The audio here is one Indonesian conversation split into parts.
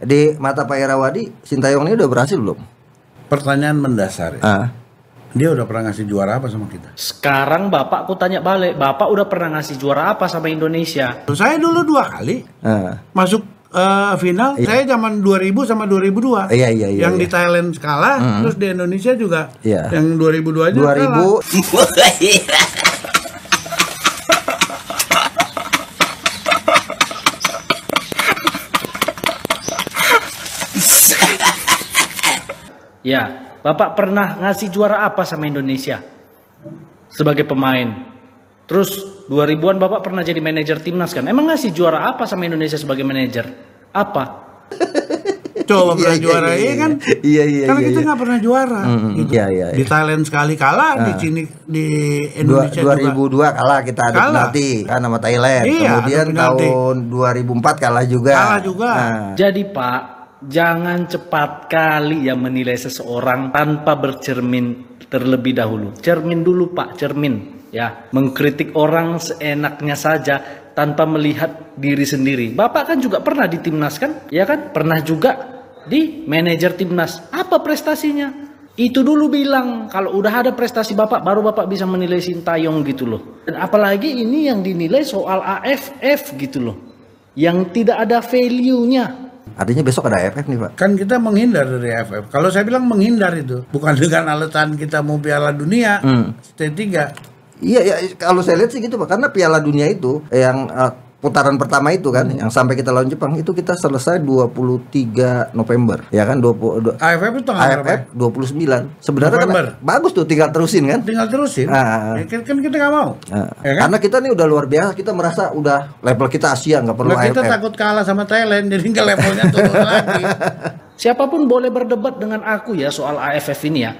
Di mata Pak Herawadi, Sintayong ini udah berhasil belum? Pertanyaan mendasar ya. Dia udah pernah ngasih juara apa sama kita? Sekarang Bapak aku tanya balik, Bapak udah pernah ngasih juara apa sama Indonesia? Saya dulu 2 kali masuk final. Iya. Saya zaman 2000 sama 2002. Iya. Yang di Thailand kalah, terus di Indonesia juga. Iya. Yang 2002 aja 2000. Ya, Bapak pernah ngasih juara apa sama Indonesia sebagai pemain? Terus 2000-an Bapak pernah jadi manajer timnas kan? Emang ngasih juara apa sama Indonesia sebagai manajer? Apa? Coba pernah juara kan? Iya. Karena kita nggak pernah juara. Gitu. Iya. Di Thailand sekali kalah, di sini di Indonesia 2002 kalah kita ada penalti kan sama Thailand. Iya, Kemudian tahun 2004 kalah juga. Kalah juga. Jadi Pak, jangan cepat kali ya menilai seseorang tanpa bercermin terlebih dahulu. Cermin dulu Pak, cermin. Ya, mengkritik orang seenaknya saja tanpa melihat diri sendiri. Bapak kan juga pernah di timnas kan? Ya kan? Pernah juga di manajer timnas. Apa prestasinya? Itu dulu bilang. Kalau udah ada prestasi Bapak, baru Bapak bisa menilai Sintayong gitu loh. Dan apalagi ini yang dinilai soal AFF gitu loh. Yang tidak ada value-nya. Artinya besok ada AFF nih Pak. Kan kita menghindar dari AFF. Kalau saya bilang menghindar itu bukan dengan alasan kita mau Piala Dunia T3. Iya, kalau saya lihat sih gitu Pak. Karena Piala Dunia itu yang putaran pertama itu kan, yang sampai kita lawan Jepang itu kita selesai 23 November. Ya kan, AFF itu tanggal berapa? AFF 29. Sebenarnya kan bagus tuh, tinggal terusin kan? Tinggal terusin. Ya, kan kita nggak mau. Ya kan? Karena kita nih udah luar biasa, kita merasa udah level kita Asia, nggak perlu AFF. Kita takut kalah sama Thailand, jadi nggak levelnya turun lagi. Siapapun boleh berdebat dengan aku ya soal AFF ini ya.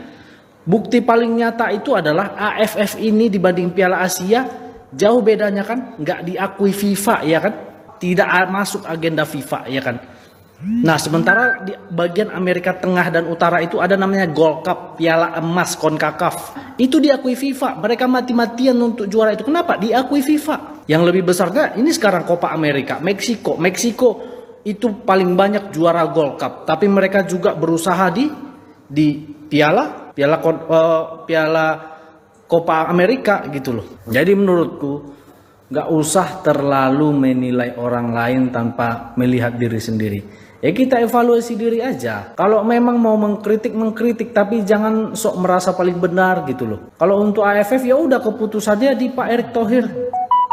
Bukti paling nyata itu adalah AFF ini dibanding Piala Asia jauh bedanya kan, nggak diakui FIFA ya kan, tidak masuk agenda FIFA ya kan. Nah sementara di bagian Amerika Tengah dan Utara itu ada namanya Gold Cup, Piala Emas CONCACAF, itu diakui FIFA. Mereka mati-matian untuk juara itu. Kenapa? Diakui FIFA. Yang lebih besarnya ini sekarang Copa America, Meksiko itu paling banyak juara Gold Cup, tapi mereka juga berusaha di Piala Copa Amerika gitu loh. Jadi menurutku nggak usah terlalu menilai orang lain tanpa melihat diri sendiri. Ya kita evaluasi diri aja. Kalau memang mau mengkritik, tapi jangan sok merasa paling benar gitu loh. Kalau untuk AFF ya udah keputusannya di Pak Erick Thohir.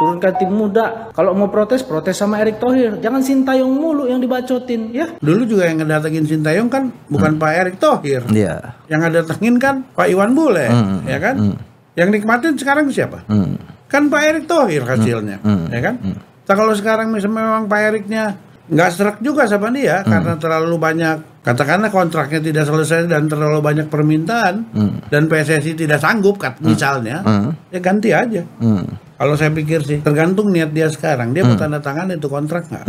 Turunkan tim muda. Kalau mau protes sama Erick Thohir. Jangan Sintayong mulu yang dibacotin ya. Dulu juga yang ngedatengin Sintayong kan bukan Pak Erick Thohir. Iya. Yang ngedatengin kan Pak Iwan Bule, ya kan? Yang nikmatin sekarang siapa? Kan Pak Erick Thohir hasilnya, ya kan? Nah, kalau sekarang misalnya memang Pak Eriknya nggak serak juga sama dia karena terlalu banyak, katakanlah kontraknya tidak selesai dan terlalu banyak permintaan dan PSSI tidak sanggup misalnya, ya ganti aja. Kalau saya pikir sih tergantung niat dia sekarang, dia mau tanda tangan itu kontrak nggak?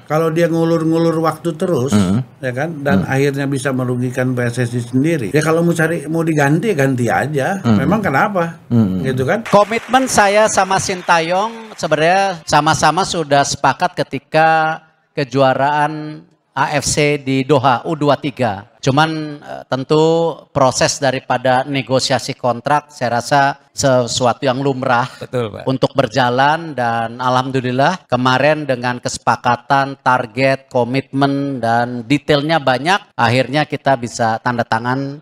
Kalau dia ngulur-ngulur waktu terus, ya kan, dan akhirnya bisa merugikan PSSI sendiri, ya kalau mau diganti ya ganti aja. Memang kenapa? Gitu kan? Komitmen saya sama Sintayong sebenarnya sama-sama sudah sepakat ketika kejuaraan AFC di Doha U23. Cuman tentu proses daripada negosiasi kontrak saya rasa sesuatu yang lumrah. Betul, Pak. Untuk berjalan, dan alhamdulillah kemarin dengan kesepakatan, target, komitmen dan detailnya banyak, akhirnya kita bisa tanda tangan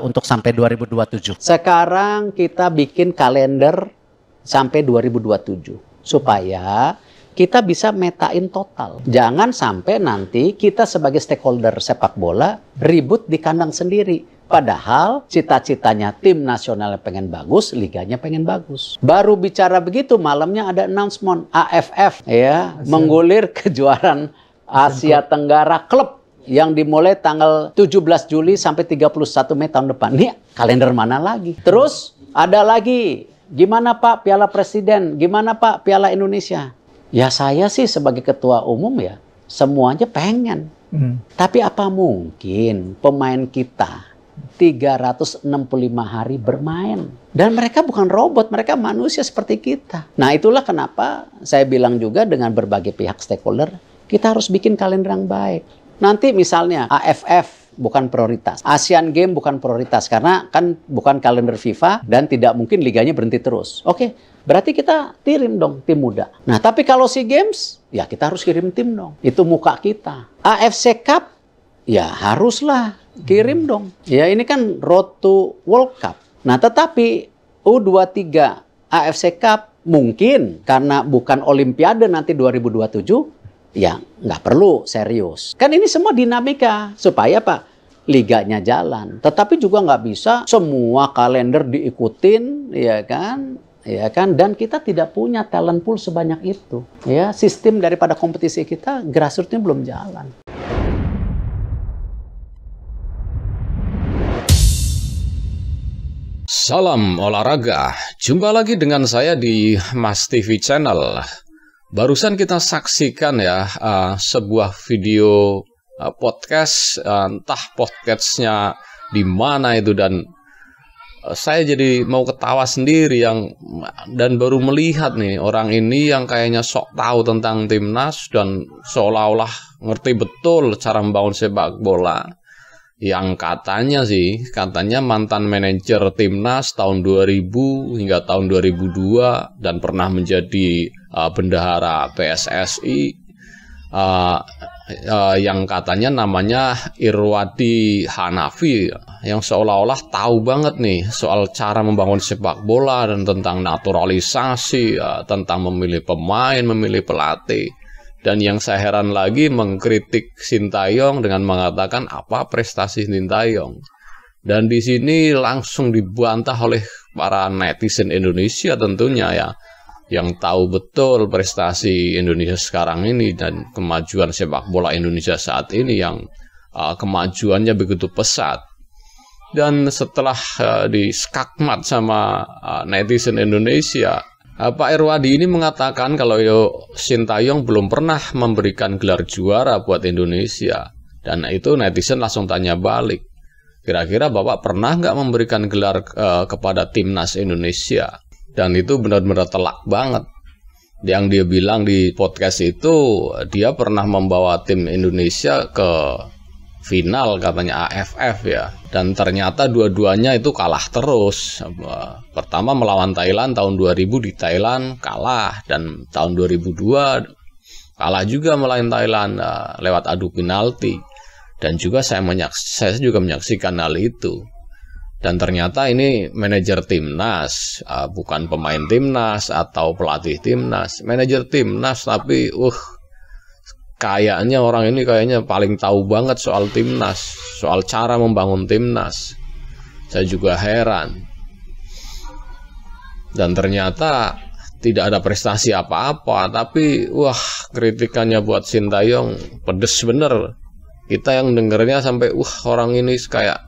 untuk sampai 2027. Sekarang kita bikin kalender sampai 2027 supaya kita bisa metain total. Jangan sampai nanti kita sebagai stakeholder sepak bola ribut di kandang sendiri. Padahal cita-citanya tim nasionalnya pengen bagus, liganya pengen bagus. Baru bicara begitu malamnya ada announcement AFF ya, menggulir kejuaraan Asia Tenggara klub yang dimulai tanggal 17 Juli sampai 31 Mei tahun depan. Nih kalender mana lagi? Terus ada lagi, gimana Pak Piala Presiden? Gimana Pak Piala Indonesia? Ya saya sih sebagai ketua umum ya semuanya pengen. Tapi apa mungkin pemain kita 365 hari bermain? Dan mereka bukan robot, mereka manusia seperti kita. Nah itulah kenapa saya bilang juga dengan berbagai pihak stakeholder, kita harus bikin kalender yang baik. Nanti misalnya AFF bukan prioritas, Asian Games bukan prioritas karena kan bukan kalender FIFA dan tidak mungkin liganya berhenti terus. Oke, berarti kita kirim dong tim muda. Nah, tapi kalau SEA Games, ya kita harus kirim tim dong. Itu muka kita. AFC Cup, ya haruslah kirim dong. Ya ini kan road to World Cup. Nah, tetapi U23 AFC Cup mungkin karena bukan Olimpiade nanti 2027, ya nggak perlu serius. Kan ini semua dinamika supaya Pak liganya jalan. Tetapi juga nggak bisa semua kalender diikutin, ya kan? Ya kan? Dan kita tidak punya talent pool sebanyak itu. Ya, sistem daripada kompetisi kita grassroots-nya belum jalan. Salam olahraga. Jumpa lagi dengan saya di Mas TV Channel. Barusan kita saksikan ya sebuah video podcast, entah podcastnya di mana itu, dan saya jadi mau ketawa sendiri dan baru melihat nih orang ini yang kayaknya sok tahu tentang timnas dan seolah-olah ngerti betul cara membangun sepak bola. Yang katanya mantan manajer timnas tahun 2000 hingga tahun 2002 dan pernah menjadi bendahara PSSI, yang katanya namanya Irwadi Hanafi, yang seolah-olah tahu banget nih soal cara membangun sepak bola dan tentang naturalisasi, tentang memilih pemain, memilih pelatih. Dan yang saya heran lagi mengkritik Sintayong dengan mengatakan apa prestasi Sintayong. Dan di sini langsung dibantah oleh para netizen Indonesia tentunya ya, yang tahu betul prestasi Indonesia sekarang ini dan kemajuan sepak bola Indonesia saat ini yang kemajuannya begitu pesat. Dan setelah diskakmat sama netizen Indonesia, Pak Irwadi ini mengatakan kalau Sintayong belum pernah memberikan gelar juara buat Indonesia. Dan itu netizen langsung tanya balik, kira-kira Bapak pernah nggak memberikan gelar kepada timnas Indonesia? Dan itu benar-benar telak banget. Yang dia bilang di podcast itu, dia pernah membawa tim Indonesia ke final katanya AFF ya. Dan ternyata dua-duanya itu kalah terus. Pertama melawan Thailand tahun 2000 di Thailand kalah, dan tahun 2002 kalah juga melawan Thailand lewat adu penalti. Dan juga saya juga menyaksikan hal itu. Dan ternyata ini manajer timnas, bukan pemain timnas atau pelatih timnas, manajer timnas, tapi kayaknya orang ini paling tahu banget soal timnas, soal cara membangun timnas. Saya juga heran. Dan ternyata tidak ada prestasi apa-apa, tapi kritikannya buat Sintayong pedes bener. Kita yang dengernya sampai orang ini kayak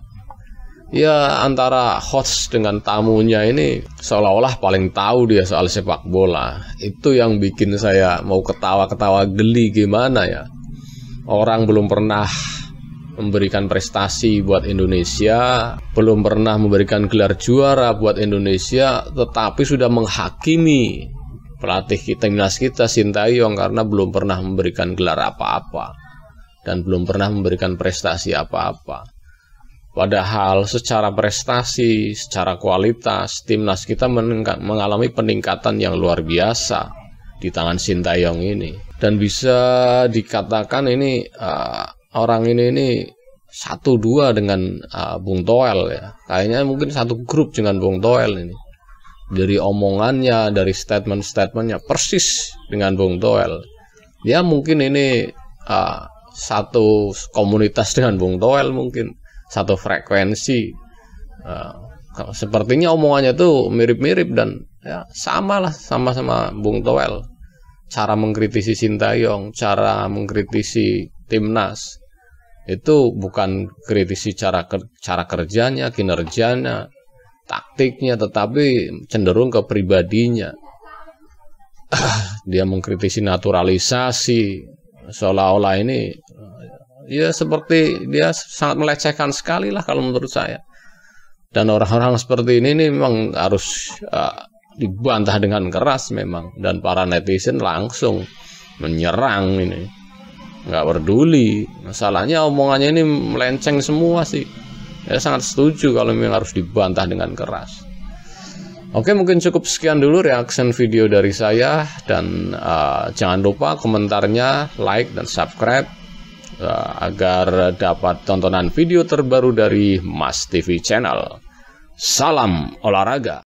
ya antara host dengan tamunya ini seolah-olah paling tahu dia soal sepak bola. Itu yang bikin saya mau ketawa-ketawa geli gimana ya. Orang belum pernah memberikan prestasi buat Indonesia, belum pernah memberikan gelar juara buat Indonesia, tetapi sudah menghakimi pelatih timnas kita Sintayong karena belum pernah memberikan gelar apa-apa dan belum pernah memberikan prestasi apa-apa. Padahal secara prestasi, secara kualitas, timnas kita mengalami peningkatan yang luar biasa di tangan Sintayong ini. Dan bisa dikatakan ini orang ini 1-2 dengan Bung Toel ya. Kayaknya mungkin satu grup dengan Bung Toel ini. Dari omongannya, dari statement-statementnya persis dengan Bung Toel. Ya mungkin ini satu komunitas dengan Bung Toel, mungkin satu frekuensi. Sepertinya omongannya tuh mirip-mirip dan ya sama-sama Bung Toel. Cara mengkritisi Sintayong, cara mengkritisi timnas itu bukan kritisi cara kerjanya, kinerjanya, taktiknya, tetapi cenderung ke pribadinya. Dia mengkritisi naturalisasi, seolah-olah ini ya seperti dia sangat melecehkan sekali lah kalau menurut saya. Dan orang-orang seperti ini memang harus dibantah dengan keras memang. Dan para netizen langsung menyerang ini. nggak peduli. Masalahnya omongannya ini melenceng semua sih. Saya sangat setuju kalau memang harus dibantah dengan keras. Oke, mungkin cukup sekian dulu reaction video dari saya, dan jangan lupa komentarnya, like dan subscribe agar dapat tontonan video terbaru dari Mas TV Channel. Salam olahraga.